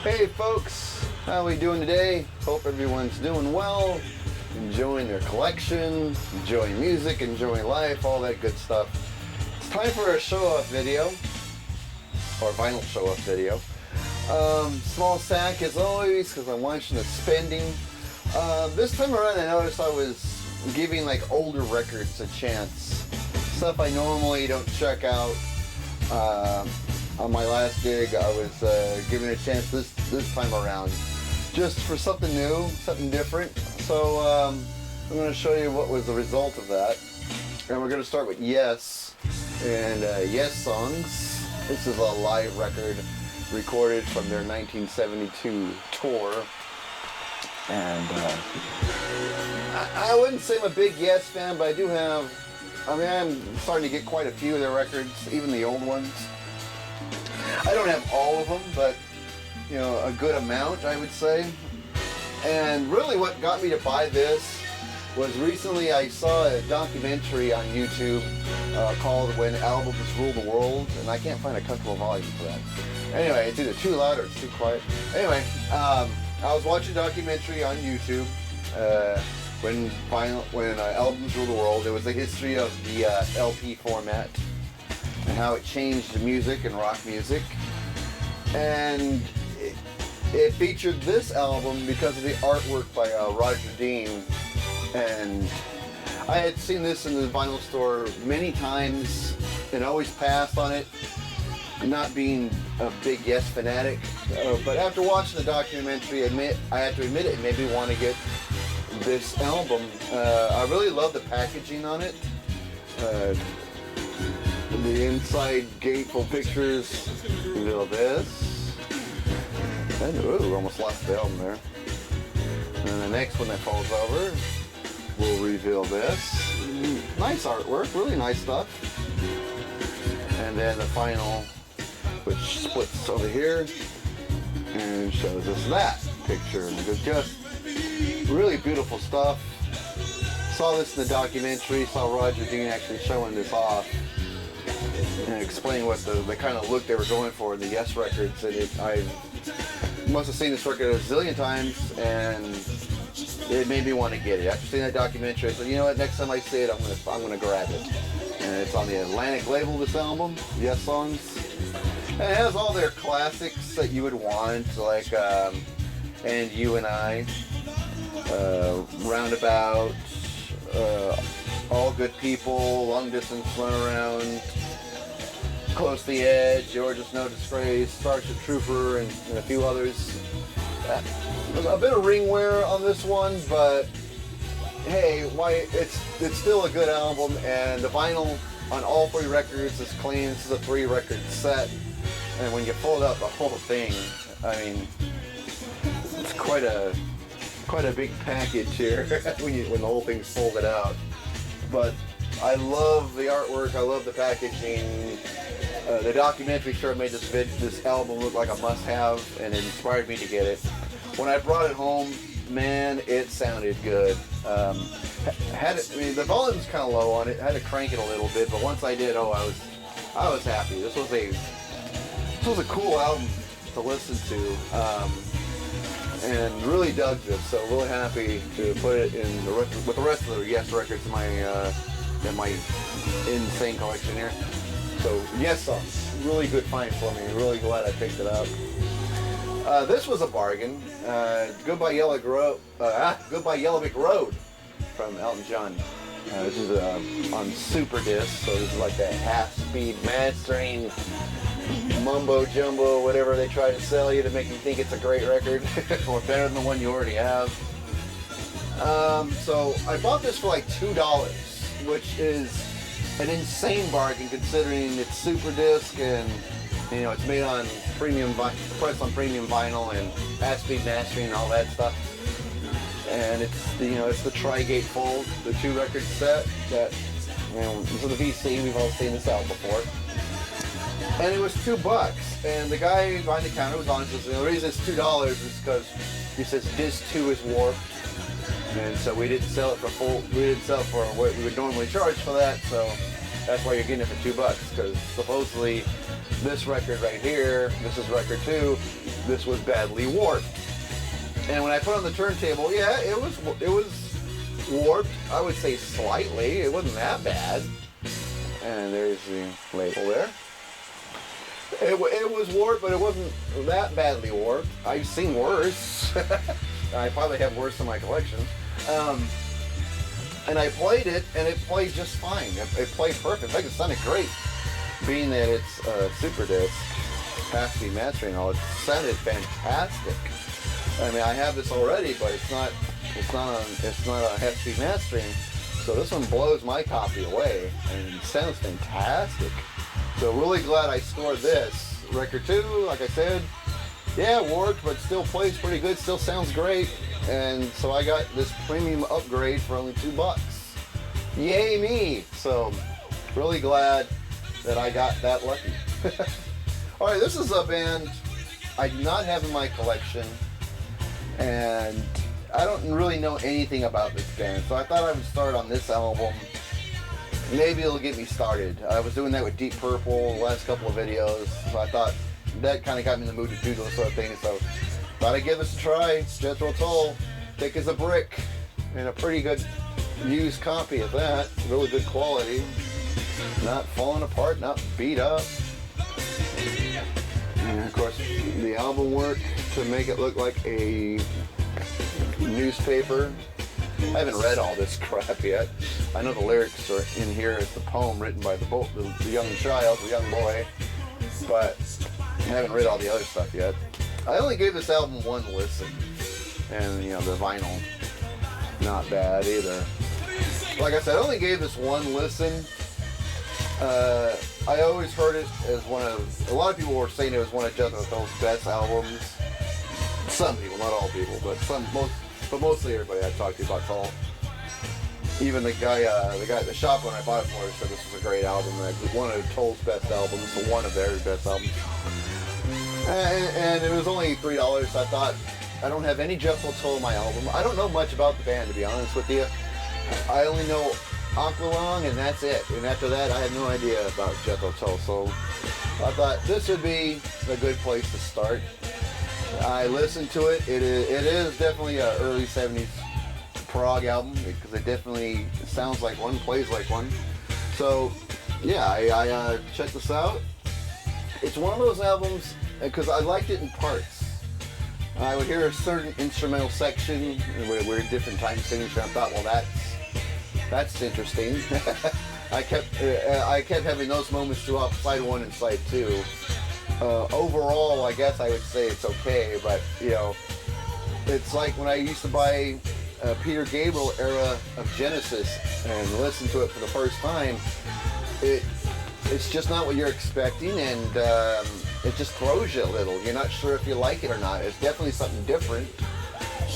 Hey folks, how we doing today? Hope everyone's doing well, enjoying their collection, enjoying music, enjoying life, all that good stuff. It's time for a show-off video, or vinyl show-off video. Small sack as always, because I'm watching the spending. This time around I noticed I was giving like older records a chance. Stuff I normally don't check out. On my last gig, I was giving it a chance this time around, just for something new, something different. So I'm going to show you what was the result of that. And we're going to start with Yes and Yes Songs. This is a live record recorded from their 1972 tour. And I wouldn't say I'm a big Yes fan, but I do have, I'm starting to get quite a few of their records, even the old ones. I don't have all of them, but you know, a good amount, I would say. And really what got me to buy this was recently I saw a documentary on YouTube called When Albums Rule the World, and I can't find a comfortable volume for that. Anyway, it's either too loud or it's too quiet. Anyway, I was watching a documentary on YouTube when Albums Rule the World. It was the history of the LP format and how it changed the music and rock music. And it featured this album because of the artwork by Roger Dean. And I had seen this in the vinyl store many times and always passed on it, not being a big Yes fanatic. But after watching the documentary, I have to admit it made me want to get this album. I really love the packaging on it. The inside gatefold pictures reveal this. And ooh, almost lost the album there. And the next one that falls over will reveal this. Nice artwork, really nice stuff. And then the final, which splits over here and shows us that picture. And it's just really beautiful stuff. Saw this in the documentary, saw Roger Dean actually showing this off and explain what the kind of look they were going for in the Yes records. And I must have seen this record a zillion times, and it made me want to get it. After seeing that documentary, I said, you know what? Next time I see it, I'm gonna grab it. And it's on the Atlantic label. This album, Yes Songs, and it has all their classics that you would want, like And You and I, Roundabout, All Good People, Long Distance Runaround, Close to the Edge, Georgia's No Disgrace, Starship Trooper, and a few others. A bit of ring wear on this one, but hey, it's still a good album, and the vinyl on all three records is clean. This is a 3-record set, and when you fold out the whole thing, I mean, it's quite a big package here when the whole thing's folded out. But I love the artwork, I love the packaging. The documentary sure made this album look like a must-have, and it inspired me to get it. When I brought it home, man, it sounded good. The volume's kind of low on it. I had to crank it a little bit, but once I did, I was happy. This was a cool album to listen to, and really dug this. So really happy to put it in with the rest of the Yes records in my insane collection here. So Yes Songs, really good find for me. Really glad I picked it up. This was a bargain. Goodbye Yellow Brick Road from Elton John. This is on Super Disc, so this is like that half-speed mastering, mumbo jumbo, whatever they try to sell you to make you think it's a great record, or better than the one you already have. So I bought this for like $2, which is an insane bargain considering it's Super Disc, and you know it's made on pressed on premium vinyl and half-speed mastering and all that stuff. And it's the Tri-Gate Fold, the 2-record set that, you know, this is the VC. We've all seen this out before. And it was $2, and the guy behind the counter was honest. The reason it's $2 is because he says Disc 2 is warped, and so we didn't sell it for full. We didn't sell for what we would normally charge for that. So that's why you're getting it for $2, because supposedly this record right here, this is record 2, this was badly warped. And when I put it on the turntable, yeah, it was warped. I would say slightly. It wasn't that bad. And there's the label there. It was warped, but it wasn't that badly warped. I've seen worse. I probably have worse in my collection. And I played it, and it played just fine. It played perfect. In fact, it sounded great. Being that it's a super disc, half-speed mastering, all, it sounded fantastic. I mean, I have this already, but it's not a half-speed mastering. So this one blows my copy away, and it sounds fantastic. So really glad I scored this. Record 2, like I said, yeah, warped, but still plays pretty good, still sounds great. And so I got this premium upgrade for only $2. Yay me! So really glad that I got that lucky. Alright, this is a band I do not have in my collection, and I don't really know anything about this band, so I thought I would start on this album. Maybe it'll get me started. I was doing that with Deep Purple the last couple of videos, so I thought that kind of got me in the mood to do those sort of things, so thought I'd give this a try. Jethro Tull, thick as a brick, and a pretty good used copy of that. Really good quality. Not falling apart, not beat up. And of course, the album work to make it look like a newspaper. I haven't read all this crap yet. I know the lyrics are in here. It's the poem written by the young child, the young boy, but I haven't read all the other stuff yet. I only gave this album one listen, and you know, the vinyl, not bad either. Like I said, I only gave this one listen. I always heard it as a lot of people were saying it was one of Jethro Tull's best albums. Some people, not all people, but mostly everybody I talked to about Tull. Even the guy at the shop when I bought it for it said this was a great album. One of Tull's best albums, one of their best albums. And it was only $3. I thought, I don't have any Jethro Tull in my album. I don't know much about the band, to be honest with you. I only know Aqualung, and that's it. And after that, I had no idea about Jethro Tull. So I thought this would be a good place to start. I listened to it. It is definitely an early 70s prog album, because it definitely sounds like one, plays like one. So yeah, I checked this out. It's one of those albums, because I liked it in parts. I would hear a certain instrumental section where different time signature. I thought, well, that's interesting. I kept having those moments throughout side 1 and side 2. Overall, I guess I would say it's okay, but you know, it's like when I used to buy Peter Gabriel era of Genesis and listen to it for the first time. It's just not what you're expecting, and it just throws you a little. You're not sure if you like it or not. It's definitely something different,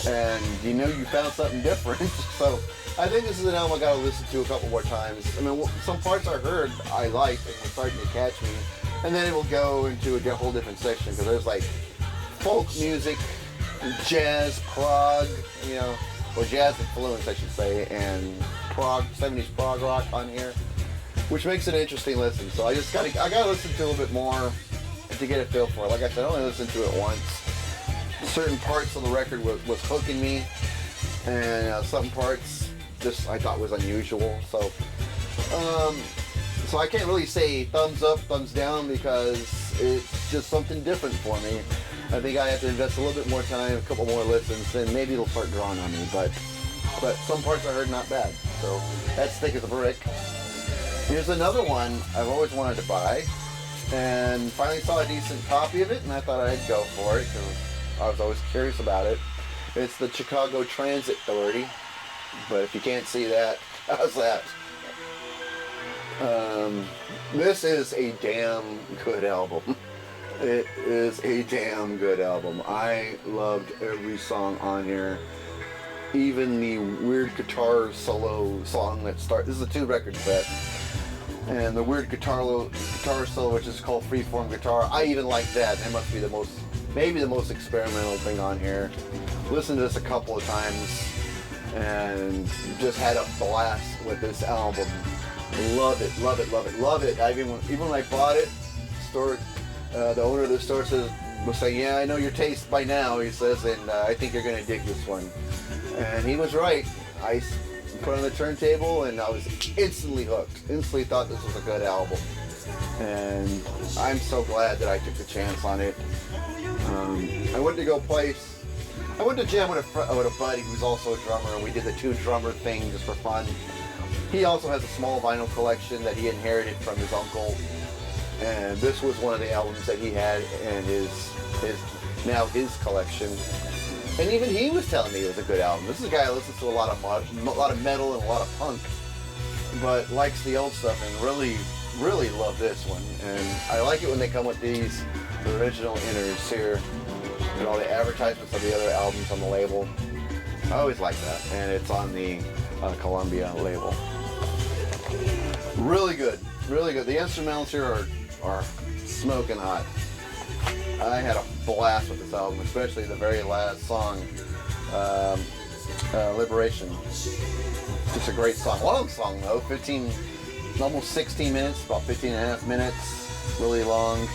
and you know you found something different. So I think this is an album I gotta listen to a couple more times. I mean, some parts I heard I liked and were starting to catch me, and then it will go into a whole different section, because there's like folk music, jazz, prog, you know, or jazz influence I should say, and prog, 70s prog rock on here, which makes it an interesting listen. So I gotta listen to it a little bit more to get a feel for it. Like I said, I only listened to it once. Certain parts of the record was hooking me, and some parts just I thought was unusual. So I can't really say thumbs up, thumbs down, because it's just something different for me. I think I have to invest a little bit more time, a couple more listens, and maybe it'll start growing on me. But some parts I heard not bad. So that's thick as a brick. Here's another one I've always wanted to buy, and finally saw a decent copy of it, and I thought I'd go for it because I was always curious about it. It's the Chicago Transit Authority, but if you can't see that, how's that? This is a damn good album. It is a damn good album. I loved every song on here. Even the weird guitar solo song that starts. This is a 2-record set. And the weird guitar solo, which is called Freeform Guitar. I even like that. That must be maybe the most experimental thing on here. Listened to this a couple of times and just had a blast with this album. Love it, love it, love it, love it. Even when I bought it, store, the owner of the store was saying, yeah, I know your taste by now, he says, and I think you're gonna dig this one. And he was right. I put it on the turntable and I was instantly hooked. Instantly thought this was a good album. And I'm so glad that I took the chance on it. I went to jam with a buddy who's also a drummer, and we did the 2 drummer thing just for fun. He also has a small vinyl collection that he inherited from his uncle, and this was one of the albums that he had in his collection. And even he was telling me it was a good album. This is a guy who listens to a lot of metal and a lot of punk, but likes the old stuff and really love this one. And I like it when they come with these original inners here and all the advertisements of the other albums on the label. I always like that, and it's on the Columbia label. Really good, really good. The instrumentals here are smoking hot. I had a blast with this album, especially the very last song, Liberation. Just a great song. Long song though, almost 16 minutes, about 15 and a half minutes, really long.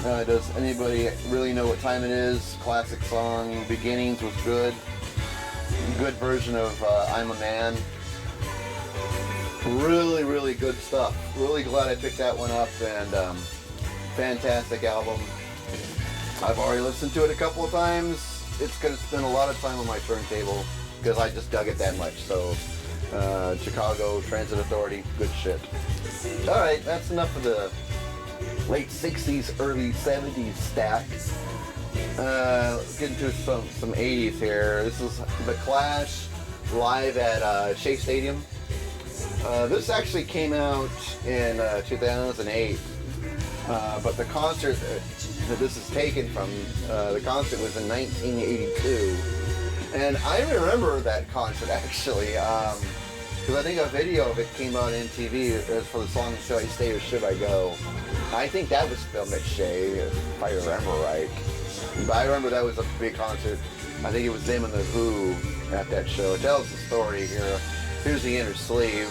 Does anybody really know what time it is? Classic song. Beginnings was good. Good version of I'm a Man. Really good stuff. Really glad I picked that one up, and fantastic album. I've already listened to it a couple of times. It's going to spend a lot of time on my turntable because I just dug it that much. So Chicago Transit Authority, good shit. Alright, that's enough of the late 60s, early 70s stack. Let's get into some 80s here. This is The Clash live at Shea Stadium. This actually came out in 2008, but the concert that this is taken from, the concert was in 1982. And I remember that concert actually, because I think a video of it came out on MTV for the song Should I Stay or Should I Go? I think that was filmed at Shea, if I remember right. But I remember that was a big concert. I think it was them and the Who at that show. It tells the story here. Here's the inner sleeve.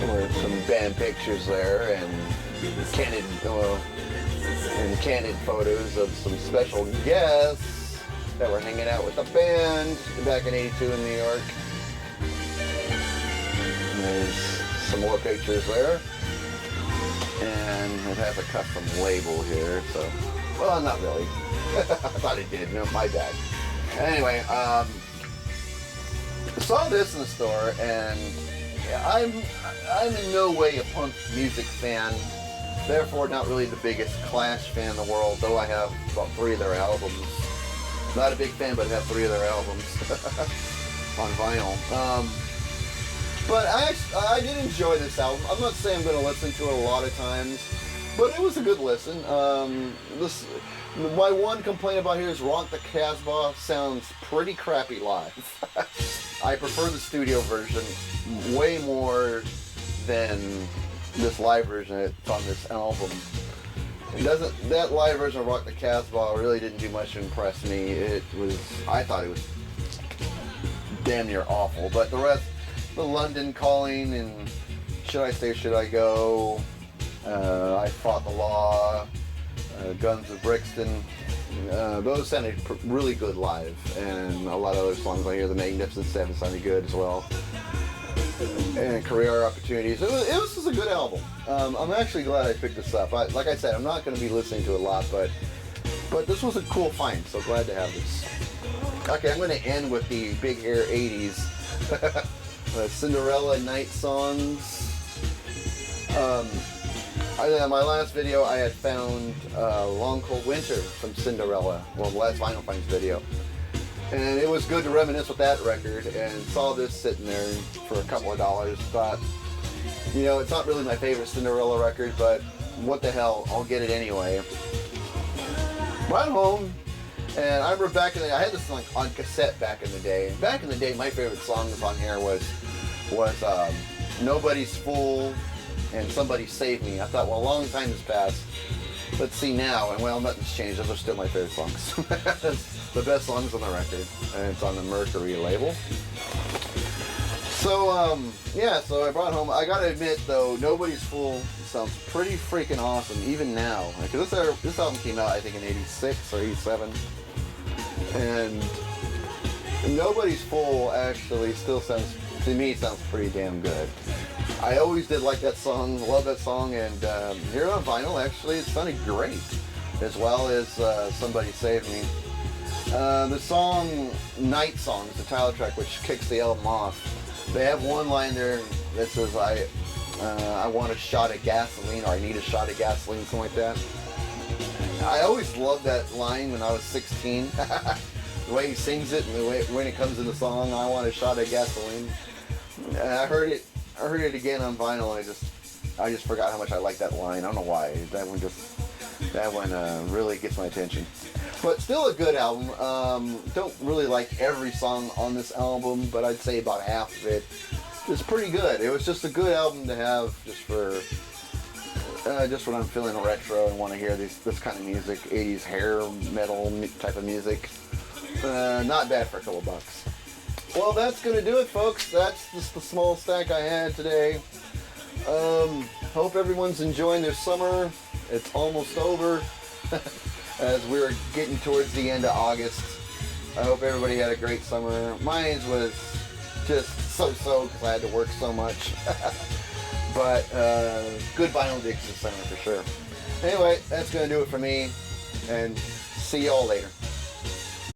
With some band pictures there and candid photos of some special guests that were hanging out with the band back in '82 in New York. And there's some more pictures there. And it has a custom label here, so, well, not really. I thought it did, no, my bad. Anyway, saw this in the store, and I'm in no way a punk music fan, therefore not really the biggest Clash fan in the world, though I have about 3 of their albums. Not a big fan, but I have 3 of their albums on vinyl. But I did enjoy this album. I'm not saying I'm going to listen to it a lot of times, but it was a good listen. My one complaint about here is Rock the Casbah sounds pretty crappy live. I prefer the studio version way more than this live version that's on this album. That live version of Rock the Casbah really didn't do much to impress me. I thought it was damn near awful, but the rest, the London Calling and Should I Stay, Should I Go, I Fought the Law, Guns of Brixton, those sounded really good live, and a lot of other songs on here, The Magnificent Seven, sounded good as well, and Career Opportunities. It was just a good album. I'm actually glad I picked this up. Like I said, I'm not going to be listening to it a lot, but this was a cool find, so glad to have this. Okay, I'm going to end with the big hair 80s. Cinderella Night Songs. In my last video, I had found Long Cold Winter from Cinderella, well, the last Vinyl Finds video. And it was good to reminisce with that record, and saw this sitting there for a couple of dollars. Thought, it's not really my favorite Cinderella record, but what the hell, I'll get it anyway. Went home, and I remember back in the day, I had this on cassette back in the day. And back in the day, my favorite songs on here was Nobody's Fool and Somebody Save Me. I thought, well, a long time has passed. Let's see now, and well, nothing's changed. Those are still my favorite songs. The best songs on the record, and it's on the Mercury label. Yeah, so I brought home, I gotta admit though, Nobody's Fool sounds pretty freaking awesome, even now. Because this album came out, I think, in 86 or 87. And Nobody's Fool actually still sounds, to me, sounds pretty damn good. I always did like that song, love that song, and here on vinyl, actually, it sounded great. As well as Somebody Save Me. The song Night Song is the title track, which kicks the album off. They have one line there that says, I want a shot of gasoline, or I need a shot of gasoline, something like that. I always loved that line when I was 16. The way he sings it and the way when it comes in the song, I want a shot of gasoline. I heard it again on vinyl, and I just forgot how much I liked that line. I don't know why. That one really gets my attention. But still a good album. Don't really like every song on this album, but I'd say about half of it is pretty good. It was just a good album to have just when I'm feeling retro and want to hear this kind of music, 80s hair metal type of music. Not bad for a couple bucks. Well, that's going to do it, folks. That's just the small stack I had today. Hope everyone's enjoying their summer. It's almost over as we're getting towards the end of August. I hope everybody had a great summer. Mine was just so-so because I had to work so much. But good vinyl digs this summer for sure. Anyway, that's going to do it for me, and see y'all later.